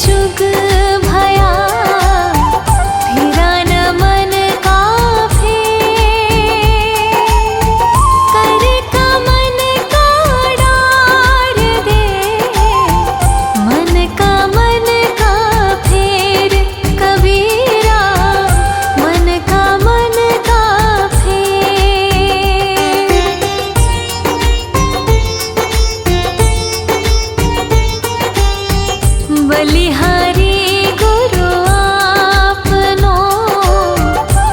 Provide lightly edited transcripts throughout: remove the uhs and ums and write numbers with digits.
जुग भया, फिरा न मन का फेर। कर का मन का डार दे, मन का फेर। कबीरा मन का फेर। बलिहारी गुरु आपनो,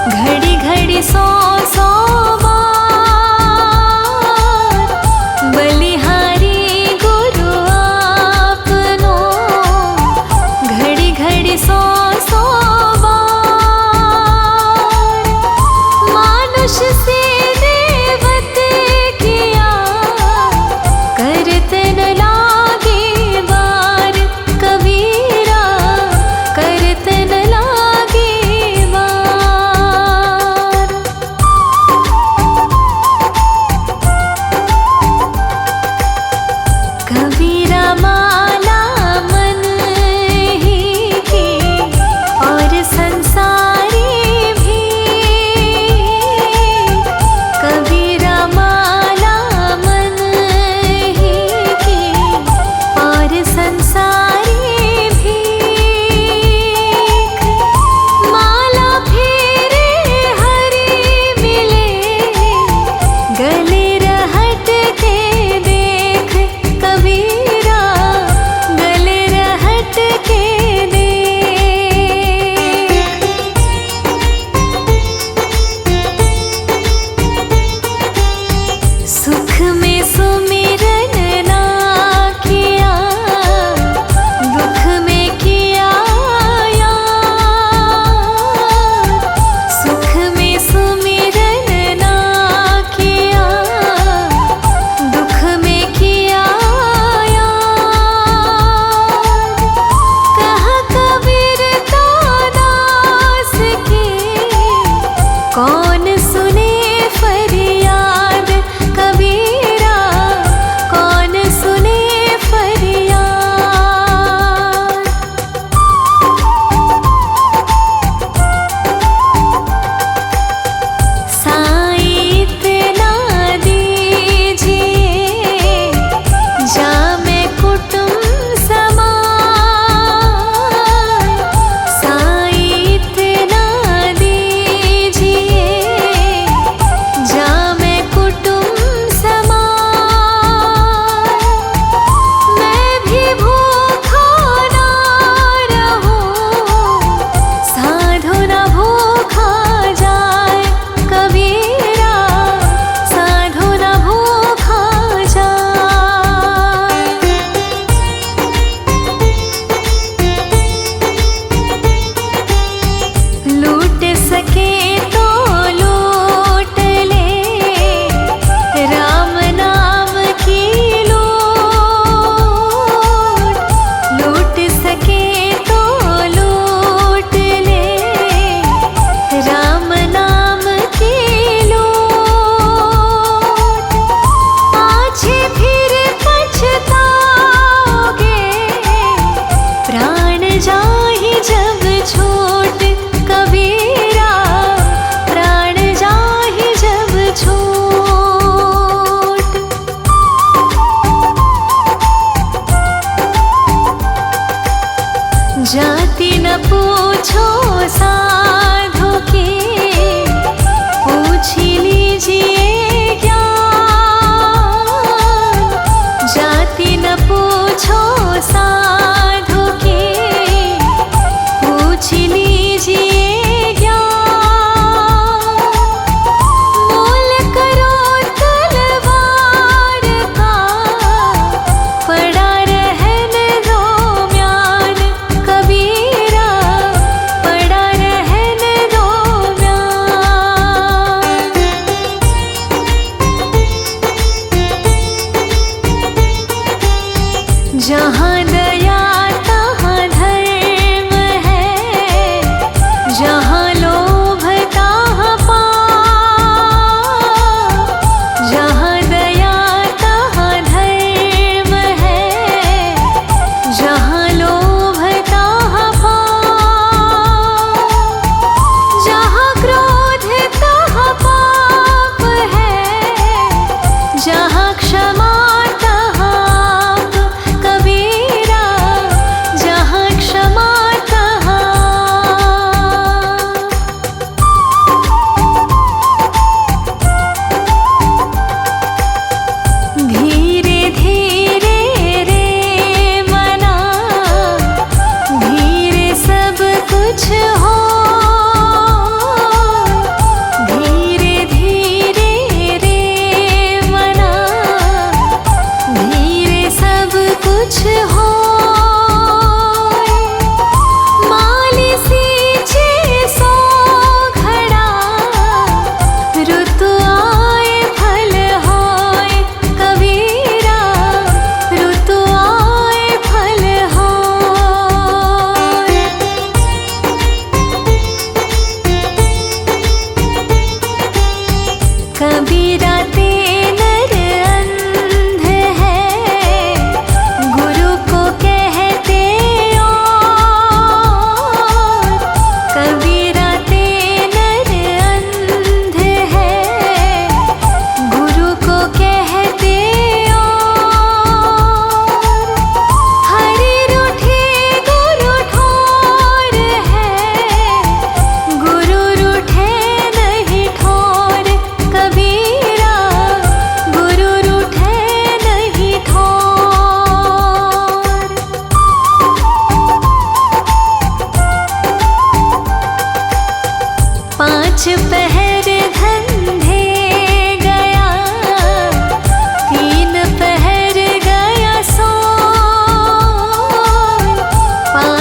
घड़ी घड़ी 100 बार। बलिहारी गुरु आपनो, घड़ी घड़ी 100 बार। मानुष से देवत किया, करत न लागे बार। कबीरा करत न लागे बार। कबीरा माला मन ही की, और संसारी भी। कबीरा माला मन ही की, और संसारी भी। माला फेरे हरि मिले, गले रहट के देख। कबीरा गले रहट के देख। सुख में सुमिरन ना किया, दुख में किया याद। सुख में सुमिरन ना किया, दुख में किया याद। कहा कबीर तो दास की, कौन सुने फरियाद। कबीरा कौन सुने फरियाद। साईं इतना दीजिए, जामे कुटुंब समान। साईं इतना दीजिए, जामे कुटुंब समान। मैं भी भूखा ना रहूं, साधु न भूखा जाए। कबीरा साधु न भूखा जाए। लूट सके तो लूट ले, राम नाम की लूट। लूट सके तो लूट ले, राम नाम की लूट। पाछे फिर पछताओगे, प्राण जाहि जब छूट। कबीरा प्राण जाहि जब छूट। जाति न पूछो साधु की, पूछ लीजिए ज्ञान। जाति न पूछो साधु की, पूछ लीजिए ज्ञान। मोल करो तलवार का, पड़ा रहन दो म्यान। कबीरा पड़ा रहन दो म्यान।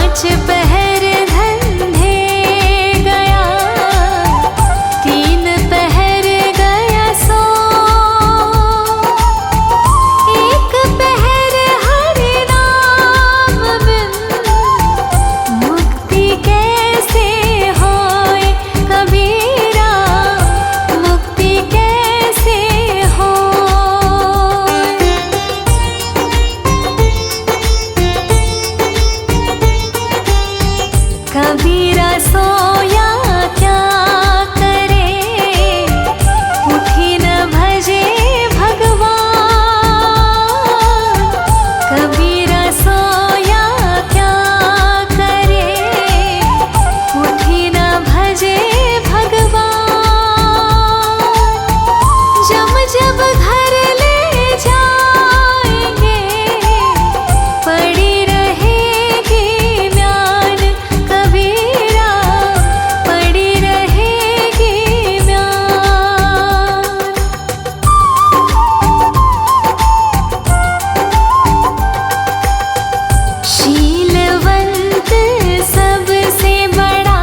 पाँच पहर धंधे गया, तीन पहर गया सो, एक पहर हरि नाम बिन मुक्ति कैसे होए कबीरा, मुक्ति कैसे होए। कबीरा सोया क्या करे, उठी न भजे भगवान। कबीरा सोया क्या करे, उठी न भजे भगवान। जब जब घर ले जाएंगे, पड़ी रहेगी म्यान कबीरा, पड़ी रहेगी म्यान। शीलवंत सबसे बड़ा,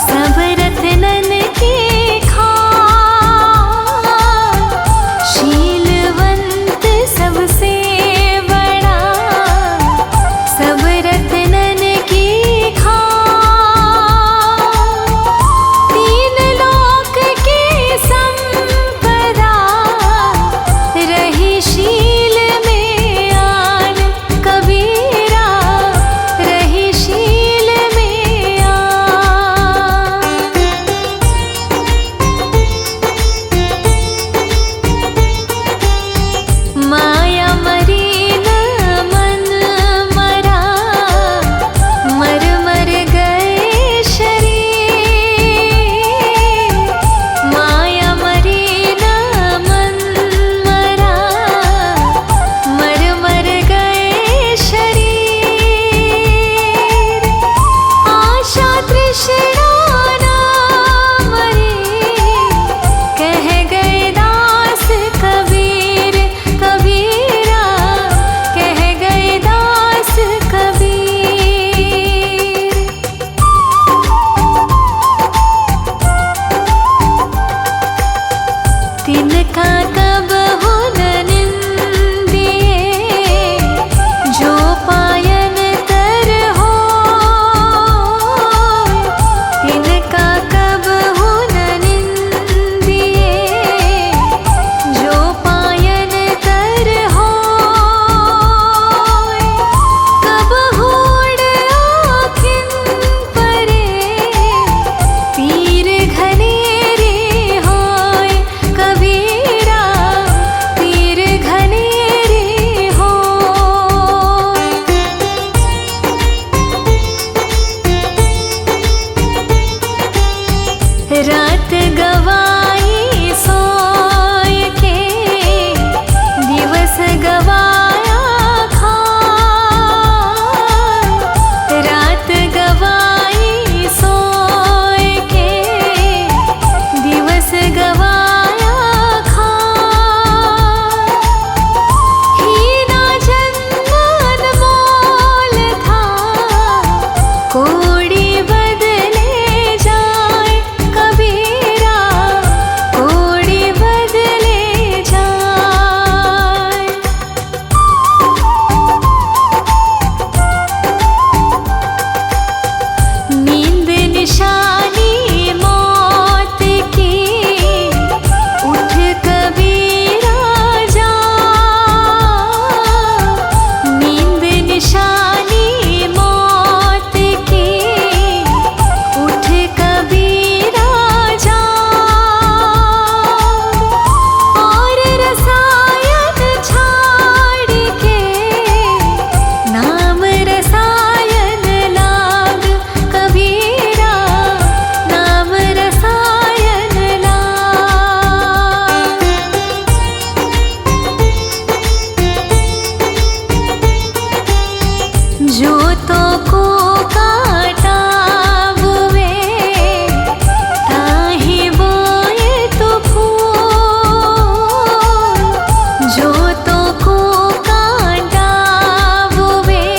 सब रत्नन की खान। शीलवंत सबसे बड़ा, सब रत्नन की खान। तीन लोक की संपदा, रही शील में आन कबीरा, रही शील में आन। माया मरी न मन मरा, मर मर गए शरीर। माया मरी न मन मरा, मर मर गए शरीर। आशा तृष्णा न मरी, कह गए दास कबीर, कबीरा कह गए दास कबीर। तिनका कब हो न निंदिए, जो पायन तर हो। तिनका कब हो न निंदिए, जो पायन तर हो। कब होड़ आँखिन परे, तीर घनेरे होए कबीरा, तीर घनेरे होए। रात गवाई सोय के, दिवस गवाया खान। रात गवाई सोय के, दिवस गवाया खान। हीना जन्म अनमोल था, कोड़ी बदले जाए कबीरा, कोड़ी बदले जाए। नींद निशानी मौत की, उठ कबीरा जा। नींद निशानी मौत की, उठ कबीरा जा। और रसायन छाड़ के, नाम रसायन लाग कबीरा, नाम रसायन लाग। जोतों को काटा बुए, ताहि बोए तो फूल। जोतों को काटा बुए,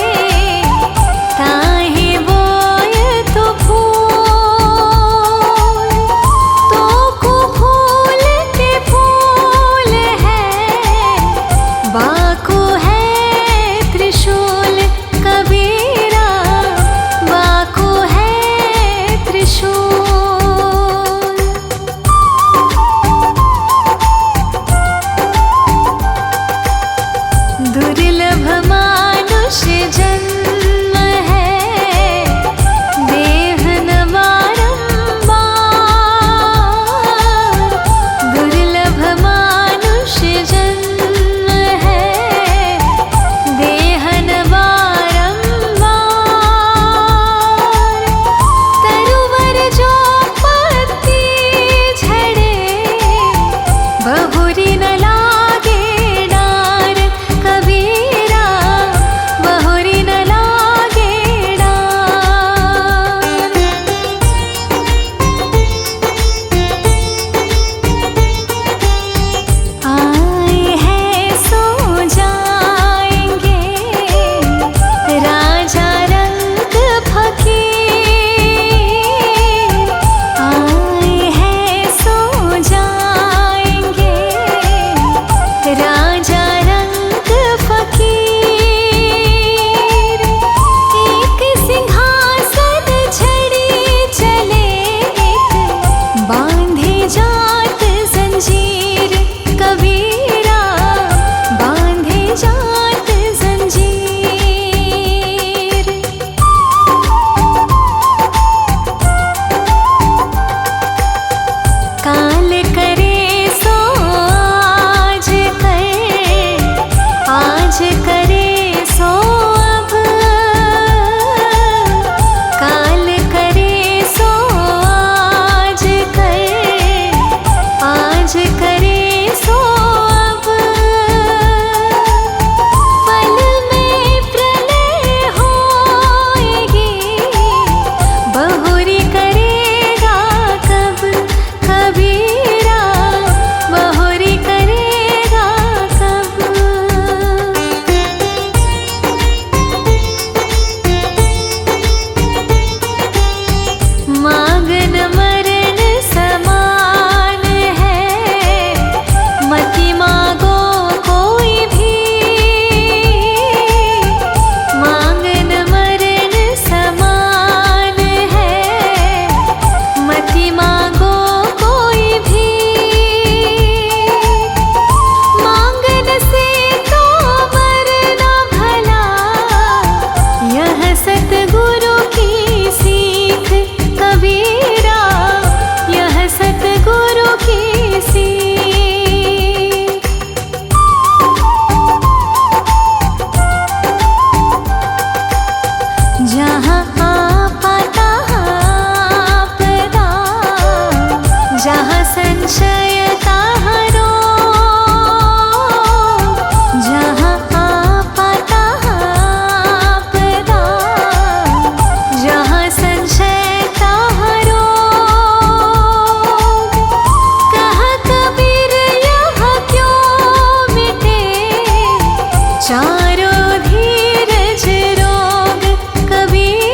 सतगुरु की सीख कबीरा, यह सतगुरु की सीख। जहाँ आपा तहाँ आपदा, जहाँ संशय तहाँ रोग, जहाँ आपा तहाँ आपदा, जहाँ संशय तहाँ रोग। कहा कबीर यह क्यों मिटे, चारों धीरज रोग कबीर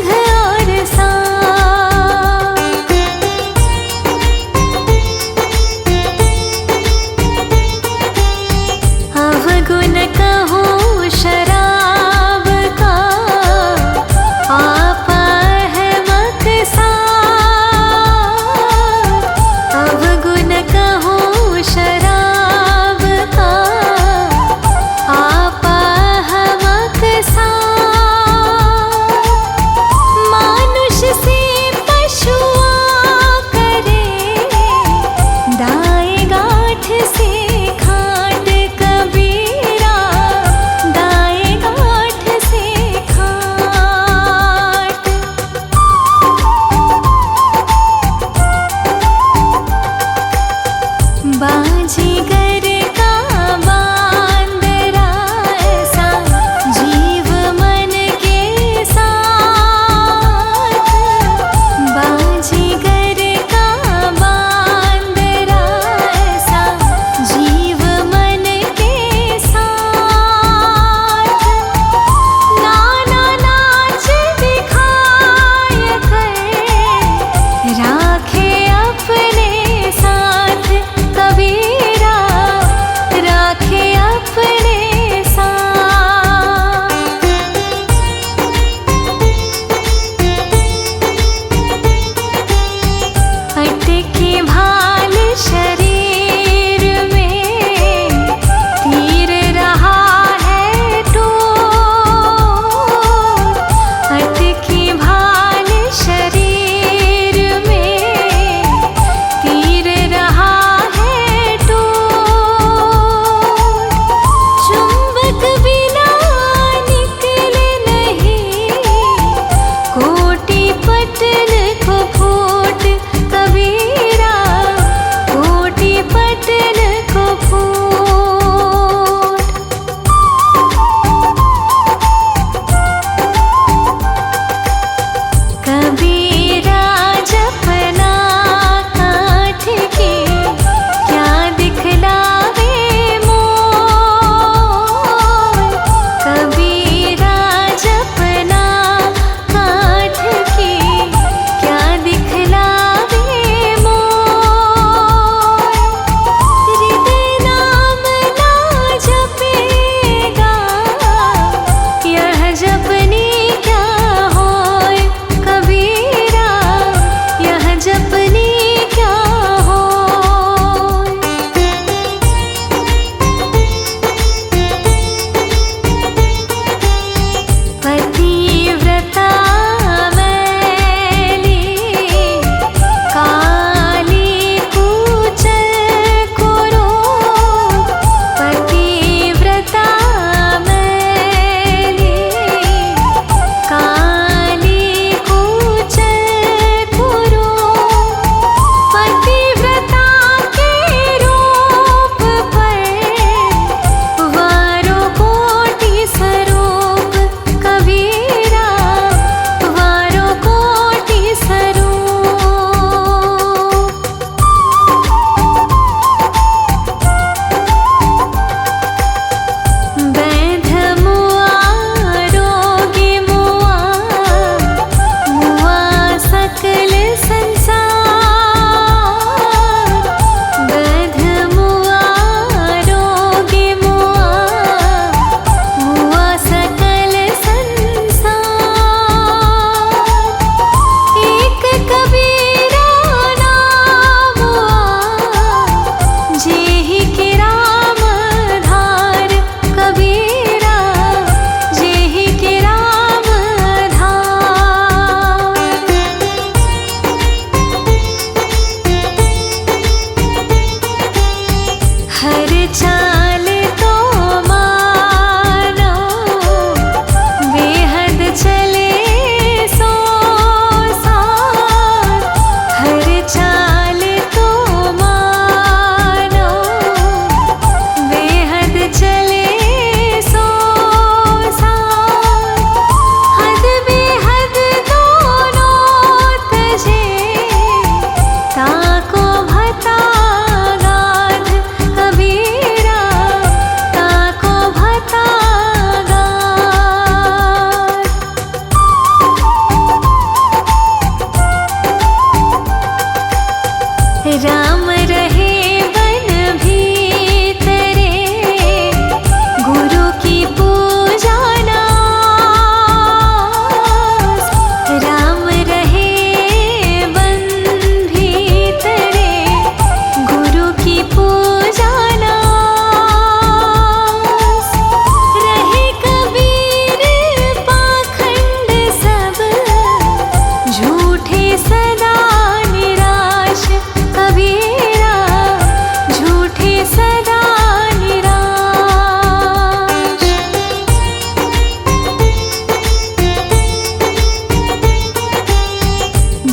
संघ और साथ। अवगुण कहूँ शराब का, आपा है मकसाद। अवगुण कहूँ शराब का, आपा है मकसाद। मानुष से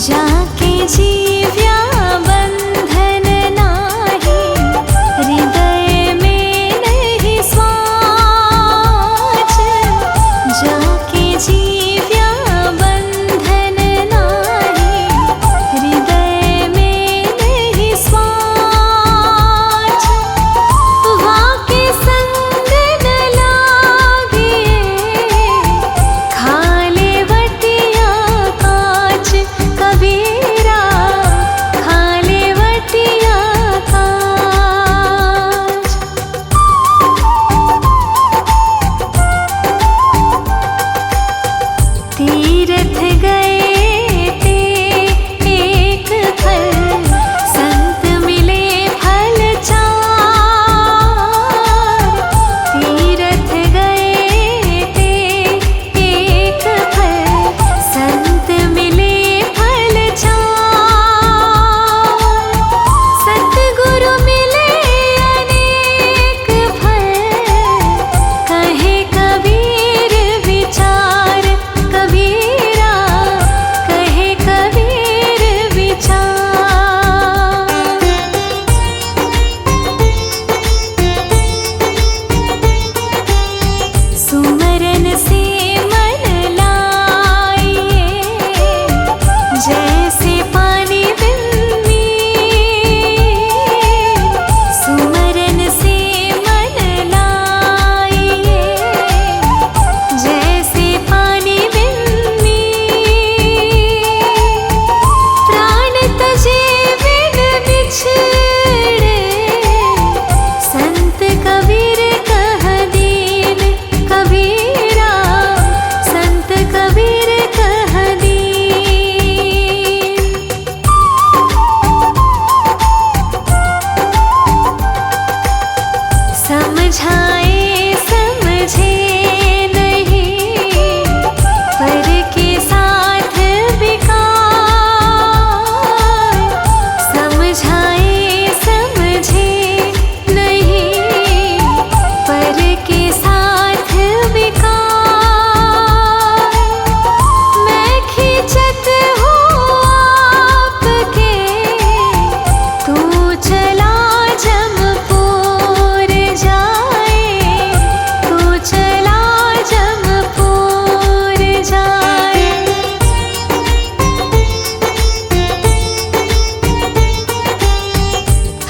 जाके जीव्या बंधन नाही, हृदय में नहीं स्वाच। जाके जीव्या बंधन नाही, हृदय में नहीं स्वाच। वाके संग न लागिए, खाले वटिया काच। कबीरा खाले वटिया काच। तीर्थ गए ते एक फल, संत मिले फल चार। तीर्थ गए ते एक फल, संत मिले फल चार। सतगुरु मिले अनेक फल, कहे कबीर विचार। कबीरा कहे कबीर विचार। सुमरन से मन लाइए, जैसे पानी बिन मीर। सुमरन से मन लाइए, जैसे पानी बिन मीर। प्राण तजे बिन बिछड़े, संत कबीर कह दीन। कबीरा संत कबीर कह दीन। समझाए समझे नहीं, पर के साथ बिकार। समझाए समझे नहीं, पर के साथ बिकार। मैं खींचत हूँ आपके, तू चला जमपुर जाए। तू चला जमपुर जाए।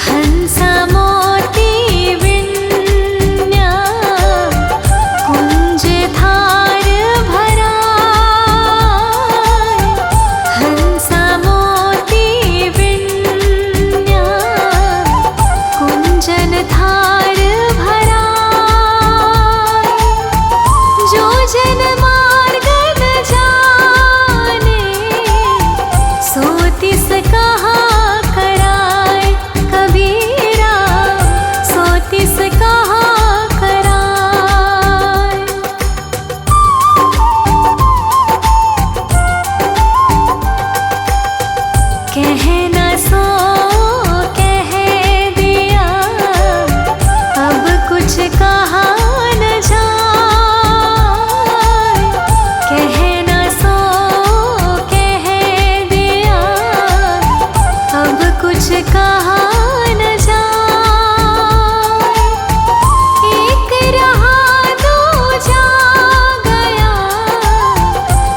हंसा मोती विन्या, कुंज थार भरा। हंसा मोती विन्या, कुंजन थार भरा। जो जन मार्ग न जाने, सो तिस कहाँ कराए। कबीरा सो तिस कहाँ कराए। कहना सो कह दिया, अब कुछ कहा न जाए। कहना सो कह दिया, अब कुछ कहा न जाए। एक रहा दो जा गया,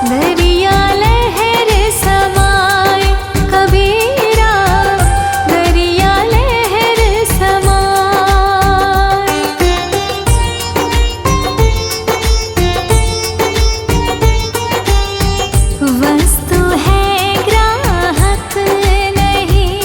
दरिया लहर समाए। कबीरा दरिया लहर समाए। वस्तु है ग्राहक नहीं,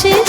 नाच